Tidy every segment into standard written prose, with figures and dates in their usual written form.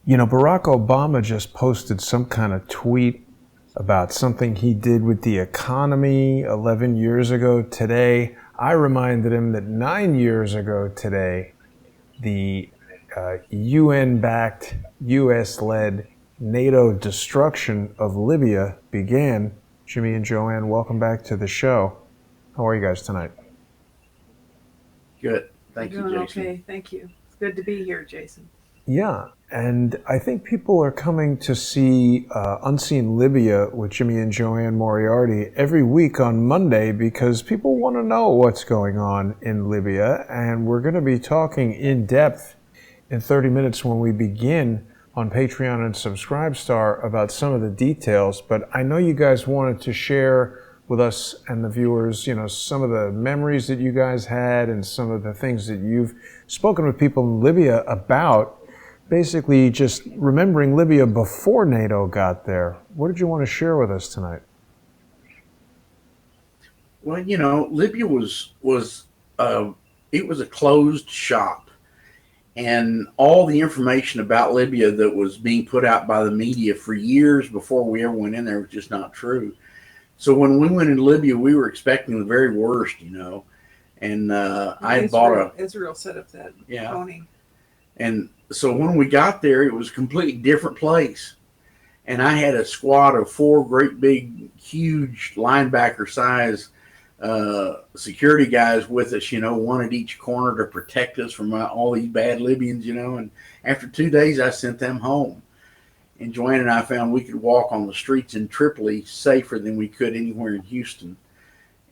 You know, Barack Obama just posted some kind of tweet about something he did with the economy 11 years ago today. I reminded him that 9 years ago today, the UN-backed, US-led NATO destruction of Libya began. Jimmy and JoAnne, welcome back to the show. How are you guys tonight? Good. Thank you, Jason. Okay, thank you. It's good to be here, Jason. Yeah, and I think people are coming to see Unseen Libya with Jimmy and JoAnne Moriarty every week on Monday because people want to know what's going on in Libya, and we're going to be talking in depth in 30 minutes when we begin on Patreon and Subscribestar about some of the details. But I know you guys wanted to share with us and the viewers, you know, some of the memories that you guys had and some of the things that you've spoken with people in Libya about. Basically, just remembering Libya before NATO got there. What did you want to share with us tonight? Well, you know, Libya was it was a closed shop, and all the information about Libya that was being put out by the media for years before we ever went in there was just not true. So when we went in Libya, we were expecting the very worst, you know. And I had bought Israel set up that pony. And so when we got there, it was a completely different place. And I had a squad of 4 great big, huge linebacker size security guys with us, you know, one at each corner to protect us from all these bad Libyans, you know. And after 2 days, I sent them home. And JoAnne and I found we could walk on the streets in Tripoli safer than we could anywhere in Houston.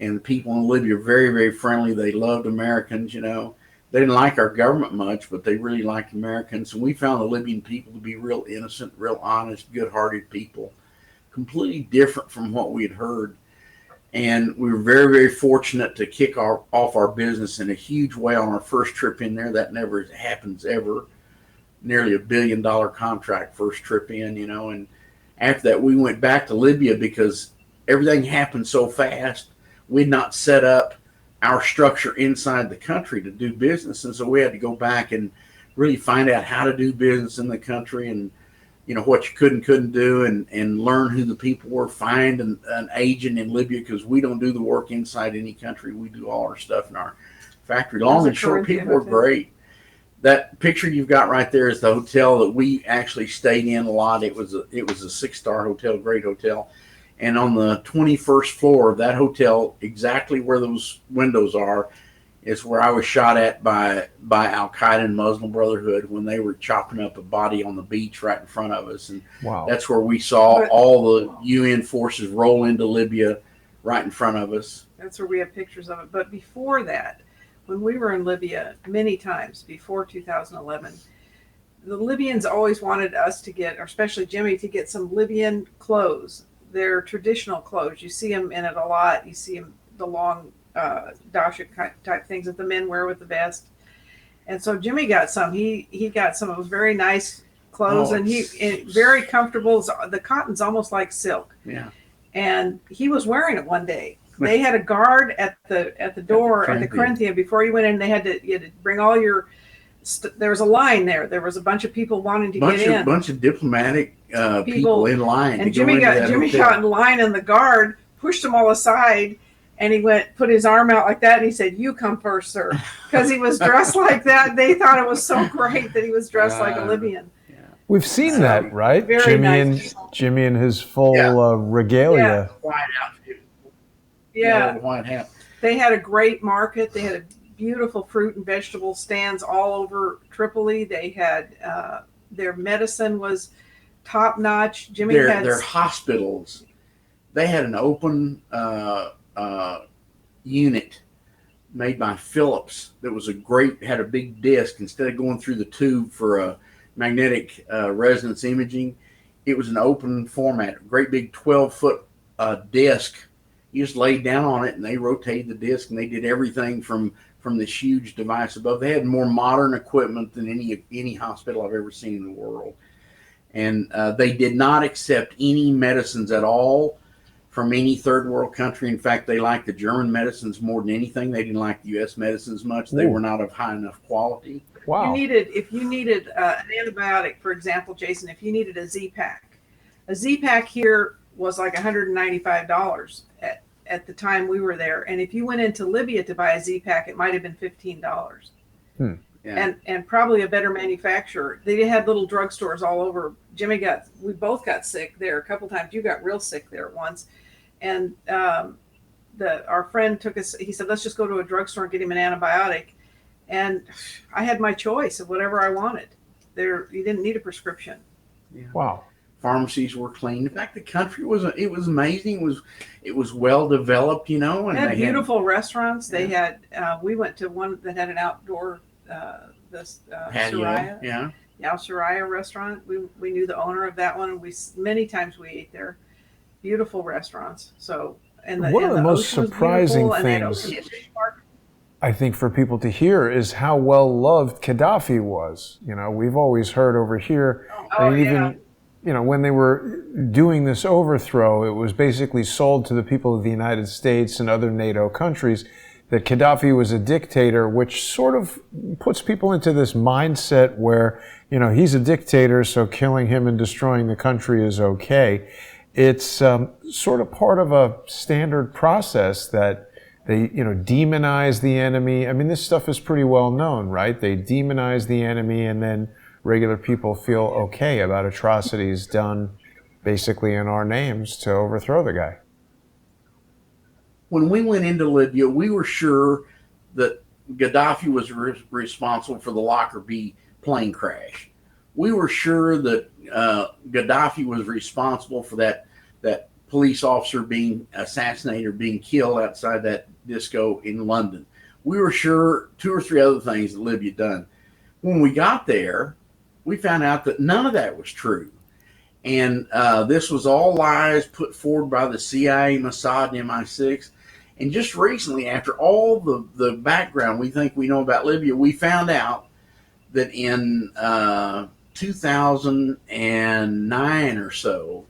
And the people in Libya are very, very friendly. They loved Americans, you know. They didn't like our government much, but they really liked Americans. And we found the Libyan people to be real innocent, real honest, good-hearted people, completely different from what we had heard. And we were very, very fortunate to kick off our business in a huge way on our first trip in there. That never happens ever. Nearly $1 billion contract first trip in, you know. And after that, we went back to Libya because everything happened so fast. We'd not set up our structure inside the country to do business. And so we had to go back and really find out how to do business in the country and, you know, what you could and couldn't do and learn who the people were, find an agent in Libya because we don't do the work inside any country. We do all our stuff in our factory. Long and short, people were great. That picture you've got right there is the hotel that we actually stayed in a lot. It was a 6-star hotel, great hotel. And on the 21st floor of that hotel, exactly where those windows are, is where I was shot at by Al-Qaeda and Muslim Brotherhood when they were chopping up a body on the beach right in front of us. And That's where we saw all the UN forces roll into Libya right in front of us. That's where we have pictures of it. But before that, when we were in Libya many times before 2011, the Libyans always wanted us to get, or especially Jimmy, to get some Libyan clothes. They're traditional clothes. You see them in it a lot. You see them, the long dasha type things that the men wear with the vest. And so Jimmy got some. He got some of those very nice clothes, and very comfortable. The cotton's almost like silk. Yeah. And he was wearing it one day. They had a guard at the door at the Corinthia before you went in. You had to bring all your. There was a line there. There was a bunch of people wanting to get in. A bunch of diplomatic people in line. And Jimmy got in line, and the guard pushed them all aside. And he put his arm out like that, and he said, "You come first, sir," because he was dressed like that. They thought it was so great that he was dressed like a Libyan. Yeah. We've seen that, right? Jimmy and his full regalia. White outfit. Yeah. White hat. They had a great market. They had a beautiful fruit and vegetable stands all over Tripoli. They had their medicine was top notch. Jimmy had their hospitals. They had an open unit made by Philips that was had a big disc. Instead of going through the tube for a magnetic resonance imaging, it was an open format, a great big 12-foot disc. You just laid down on it and they rotated the disc, and they did everything from this huge device above. They had more modern equipment than any hospital I've ever seen in the world. And they did not accept any medicines at all from any third world country. In fact, they liked the German medicines more than anything. They didn't like the U.S. medicines much. They were not of high enough quality. Wow. If you needed an antibiotic, for example, Jason, if you needed a Z-Pack here was like $195 at the time we were there. And if you went into Libya to buy a Z-Pack, it might have been $15. Hmm. Yeah. And probably a better manufacturer. They had little drugstores all over. We both got sick there a couple times. You got real sick there once. And our friend took us, he said, let's just go to a drugstore and get him an antibiotic. And I had my choice of whatever I wanted. You didn't need a prescription. Yeah. Wow. Pharmacies were clean. In fact, the country was amazing. It was well developed, you know. And they had beautiful restaurants. They had we went to one that had an outdoor Soraya. Yeah. Soraya restaurant. We knew the owner of that one, and many times we ate there. Beautiful restaurants. So one of the most surprising things I think for people to hear is how well loved Gaddafi was. You know, we've always heard over here that even you know, when they were doing this overthrow, it was basically sold to the people of the United States and other NATO countries that Gaddafi was a dictator, which sort of puts people into this mindset where, you know, he's a dictator, so killing him and destroying the country is okay. It's sort of part of a standard process that they, you know, demonize the enemy. I mean, this stuff is pretty well known, right? They demonize the enemy, and then regular people feel okay about atrocities done basically in our names to overthrow the guy. When we went into Libya, we were sure that Gaddafi was responsible for the Lockerbie plane crash. We were sure that Gaddafi was responsible for that police officer being assassinated or being killed outside that disco in London. We were sure 2 or 3 other things that Libya done. When we got there, we found out that none of that was true. And this was all lies put forward by the CIA, Mossad, and MI6. And just recently, after all the background we think we know about Libya, we found out that in 2009 or so,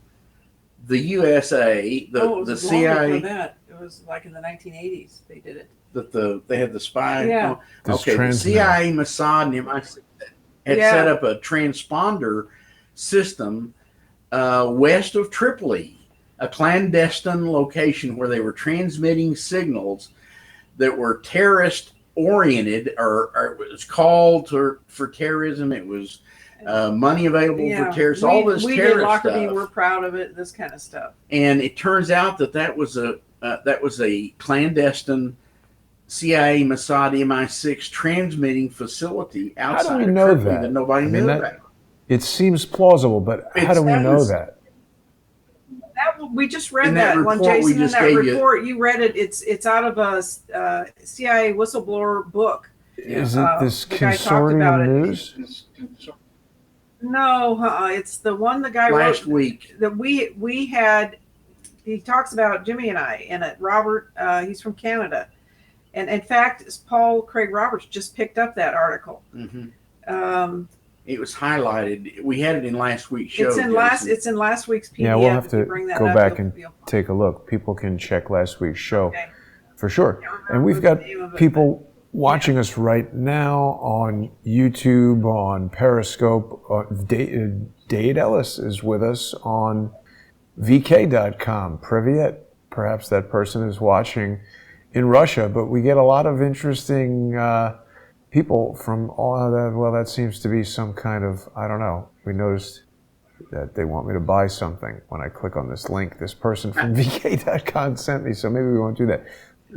the USA, the CIA, that. It was like in the 1980s they did it. That they had the spy. Yeah. The CIA, Mossad, and MI6 had set up a transponder system west of Tripoli, a clandestine location where they were transmitting signals that were terrorist oriented, or it was called for terrorism. It was money available for terrorists. All this we terrorist did Lockerbie, stuff. We're proud of it. This kind of stuff. And it turns out that was a clandestine CIA, Mossad, MI6 transmitting facility outside of Tripoli that nobody knew about. It seems plausible, but how do we know that? We just read that one, Jason. In that report, you read it. It's out of a CIA whistleblower book. Is it this consortium news? No, it's the one the guy wrote last week that we had. He talks about Jimmy and I in it. Robert, he's from Canada, and in fact, Paul Craig Roberts just picked up that article. Mm-hmm. It was highlighted. We had it in last week's show. It's in last week's PDF. Yeah, we'll have to go back and take a look. People can check last week's show for sure. And we've got people watching us right now on YouTube, on Periscope. Dade Ellis is with us on VK.com. Privyet. Perhaps that person is watching in Russia, but we get a lot of interesting people from all of that. Well, that seems to be some kind of, I don't know. We noticed that they want me to buy something when I click on this link. This person from VK.com sent me, so maybe we won't do that.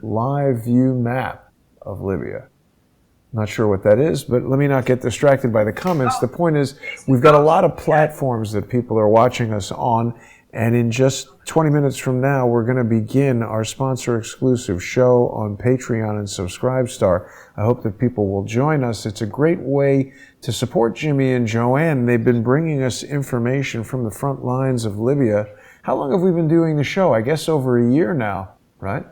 Live view map of Libya. Not sure what that is, but let me not get distracted by the comments. The point is, we've got a lot of platforms that people are watching us on, and in just 20 minutes from now, we're going to begin our sponsor-exclusive show on Patreon and Subscribestar. I hope that people will join us. It's a great way to support Jimmy and JoAnne. They've been bringing us information from the front lines of Libya. How long have we been doing the show? I guess over a year now, right?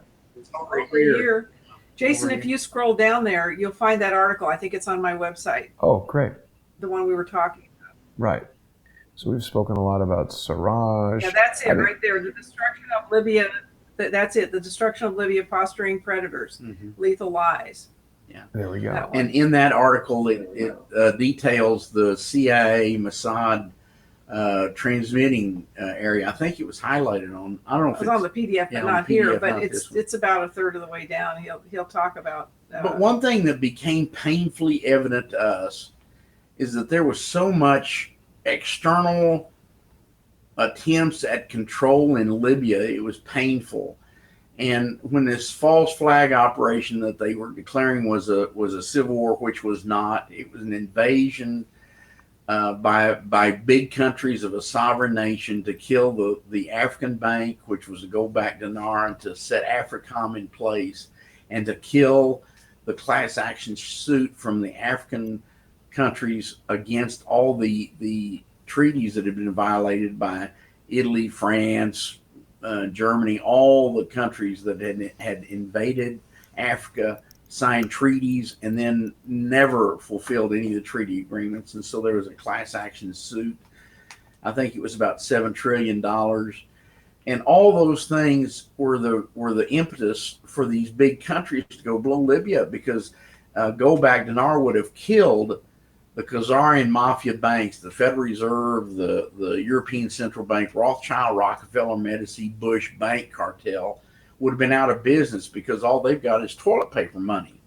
Over a year. Jason, if you scroll down there, you'll find that article. I think it's on my website. Oh, great. The one we were talking about. Right. So we've spoken a lot about Sarraj. Yeah, that's it right there. The destruction of Libya. That's it. The destruction of Libya, fostering predators, lethal lies. Yeah. There we go. And in that article, it details the CIA Mossad transmitting area. I think it was highlighted on. I don't know if it's on the PDF, but not here. But it's about a third of the way down. He'll talk about. But one thing that became painfully evident to us is that there was so much external attempts at control in Libya. It was painful. And when this false flag operation that they were declaring was a civil war, which was not, it was an invasion by big countries of a sovereign nation to kill the African Bank, which was a gold-backed dinar, and to set AFRICOM in place, and to kill the class action suit from the African countries against all the treaties that had been violated by Italy, France, Germany, all the countries that had invaded Africa, signed treaties, and then never fulfilled any of the treaty agreements. And so there was a class action suit. I think it was about $7 trillion. And all those things were the impetus for these big countries to go blow Libya, because gold-backed dinar would have killed the Khazarian mafia banks, the Federal Reserve, the European Central Bank, Rothschild, Rockefeller, Medici, Bush bank cartel would have been out of business, because all they've got is toilet paper money.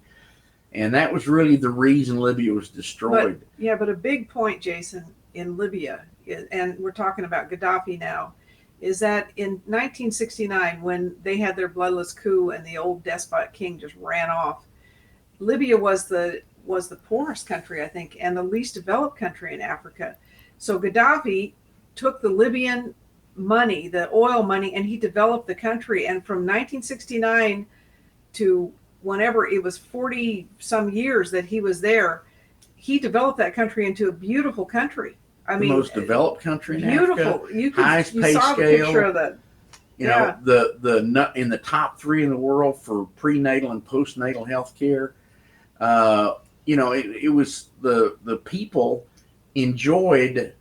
And that was really the reason Libya was destroyed. But a big point, Jason, in Libya, and we're talking about Gaddafi now, is that in 1969, when they had their bloodless coup and the old despot king just ran off, Libya was the poorest country, I think, and the least developed country in Africa. So Gaddafi took the Libyan money, the oil money, and he developed the country. And from 1969 to whenever it was 40 some years that he was there, he developed that country into a beautiful country. I mean, the most developed country in beautiful. Africa. Highest pay scale. The picture of that. You know, the in the top 3 in the world for prenatal and postnatal health care. It was the people enjoyed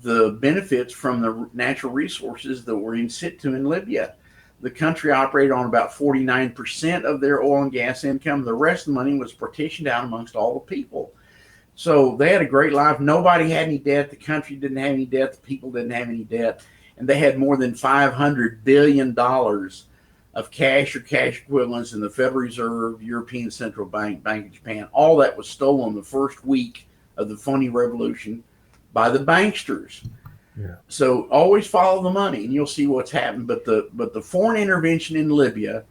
the benefits from the natural resources that were in situ in Libya. The country operated on about 49% of their oil and gas income. The rest of the money was partitioned out amongst all the people. So they had a great life. Nobody had any debt. The country didn't have any debt. The people didn't have any debt. And they had more than $500 billion of cash or cash equivalents in the Federal Reserve, European Central Bank, Bank of Japan. All that was stolen the first week of the phony revolution by the banksters. Yeah. So always follow the money, and you'll see what's happened. But the foreign intervention in Libya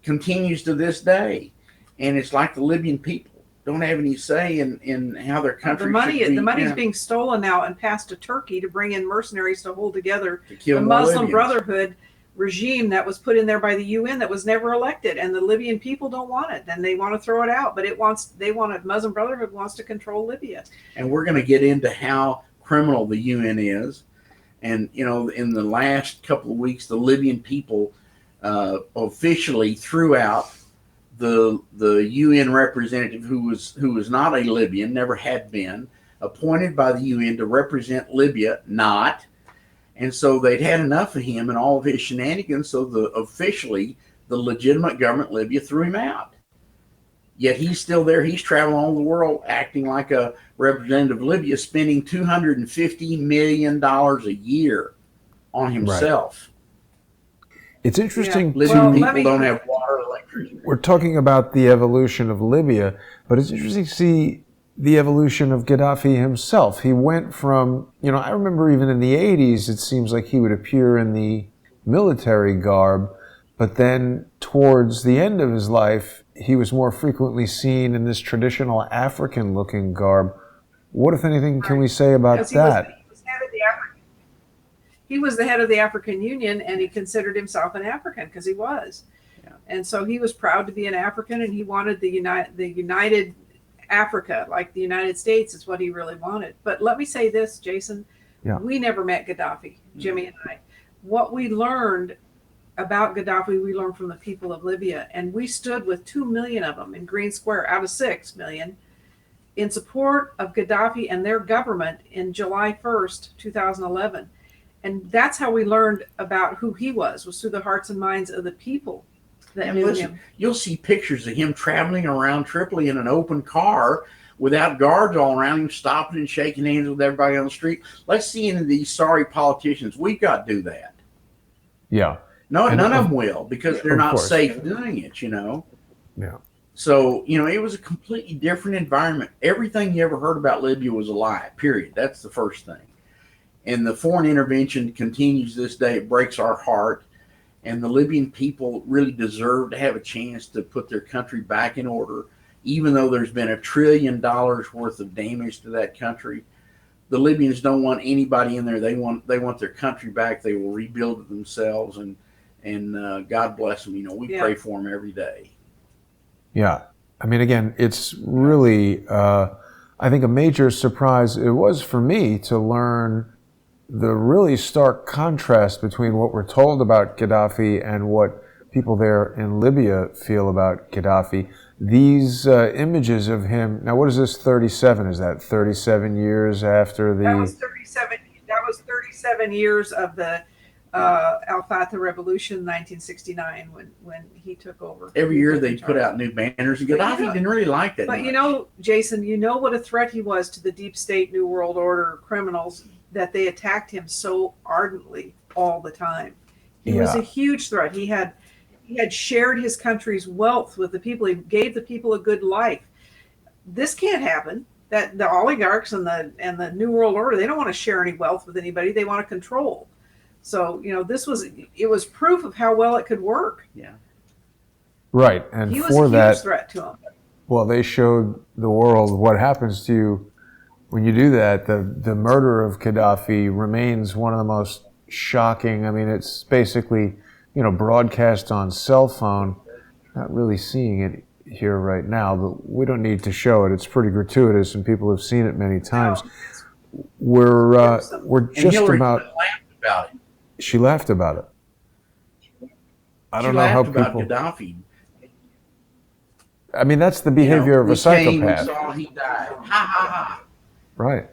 continues to this day, and it's like the Libyan people don't have any say in how their country. The money's being stolen now and passed to Turkey to bring in mercenaries to hold together the Muslim Libyans. Brotherhood regime that was put in there by the UN that was never elected, and the Libyan people don't want it, and they want to throw it out. But Muslim Brotherhood wants to control Libya. And we're going to get into how criminal the UN is. And in the last couple of weeks, the Libyan people officially threw out the UN representative who was not a Libyan, never had been, appointed by the UN to represent Libya, not. And so they'd had enough of him and all of his shenanigans, so officially the legitimate government Libya threw him out. Yet he's still there. He's traveling all over the world acting like a representative of Libya, spending $250 million a year on himself. Right. It's interesting. Libyan people don't have water, electricity. We're talking about the evolution of Libya, but it's interesting to see the evolution of Gaddafi himself. He went from, I remember even in the 80s, it seems like he would appear in the military garb, but then towards the end of his life, he was more frequently seen in this traditional African-looking garb. What, if anything, can we say about that? He was the head of the African Union, and he considered himself an African because he was. Yeah. And so he was proud to be an African, and he wanted the united Africa, like the United States, is what he really wanted. But let me say this, Jason. Yeah. We never met Gaddafi, Jimmy and I. What we learned about Gaddafi, we learned from the people of Libya, and we stood with 2 million of them in Green Square out of 6 million in support of Gaddafi and their government in July 1st, 2011. And that's how we learned about who he was through the hearts and minds of the people that And knew listen, him. you'll see pictures of him traveling around Tripoli in an open car without guards all around him, stopping and shaking hands with everybody on the street. Let's see any of these sorry politicians. We've got to do that. Yeah. No, And none of them will, because they're of not course. safe doing it, you know. Yeah. So, you know, it was a completely different environment. Everything you ever heard about Libya was a lie, period. That's the first thing. And the foreign intervention continues this day. It breaks our heart. And the Libyan people really deserve to have a chance to put their country back in order, even though there's been $1 trillion worth of damage to that country. The Libyans don't want anybody in there. They want their country back. They will rebuild it themselves, and God bless them. You know, we pray for them every day. Yeah. I mean, again, it's really, I think, a major surprise. It was for me to learn the really stark contrast between what we're told about Gaddafi and what people there in Libya feel about Gaddafi. These images of him, now what is this, 37? Is that 37 years after the... That was 37 years of the Al-Fatah Revolution, 1969, when he took over. Every year they put out new banners, and Gaddafi didn't really like that But much. you know, Jason, you know what a threat he was to the deep state, New World Order criminals, that they attacked him so ardently all the time. He was a huge threat. He had shared his country's wealth with the people. He gave the people a good life. This can't happen. That the oligarchs and the New World Order, they don't want to share any wealth with anybody. They want to control. So, you know, it was proof of how well it could work. Yeah. Right. And he was for a that, huge threat to him. well, they showed the world what happens to you when you do that. The murder of Gaddafi remains one of the most shocking. I mean, it's basically, you know, broadcast on cell phone. Not really seeing it here right now, but we don't need to show it. It's pretty gratuitous, and people have seen it many times. We're just Hillary about. laughed about it. She laughed about it. I don't know how people. About Gaddafi. I mean, that's the behavior of a psychopath. We saw he died. Ha ha ha. Right.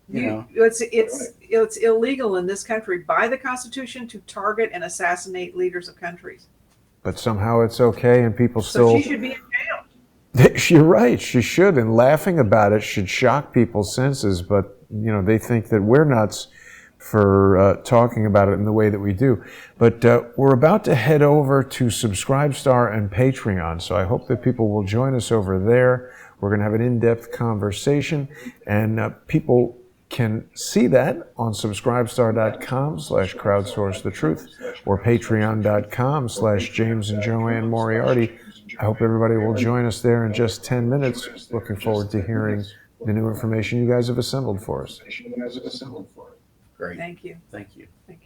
You know. It's illegal in this country by the Constitution to target and assassinate leaders of countries. But somehow it's okay, and people still. So she should be in jail. You're right. She should, and laughing about it should shock people's senses. But you know, they think that we're nuts for talking about it in the way that we do. But we're about to head over to Subscribestar and Patreon, so I hope that people will join us over there. We're going to have an in-depth conversation, and people can see that on subscribestar.com/crowdsourcethetruth or patreon.com/James and JoAnne Moriarty. I hope everybody will join us there in just 10 minutes. Looking forward to hearing the new information you guys have assembled for us. Great. Thank you. Thank you. Thank you.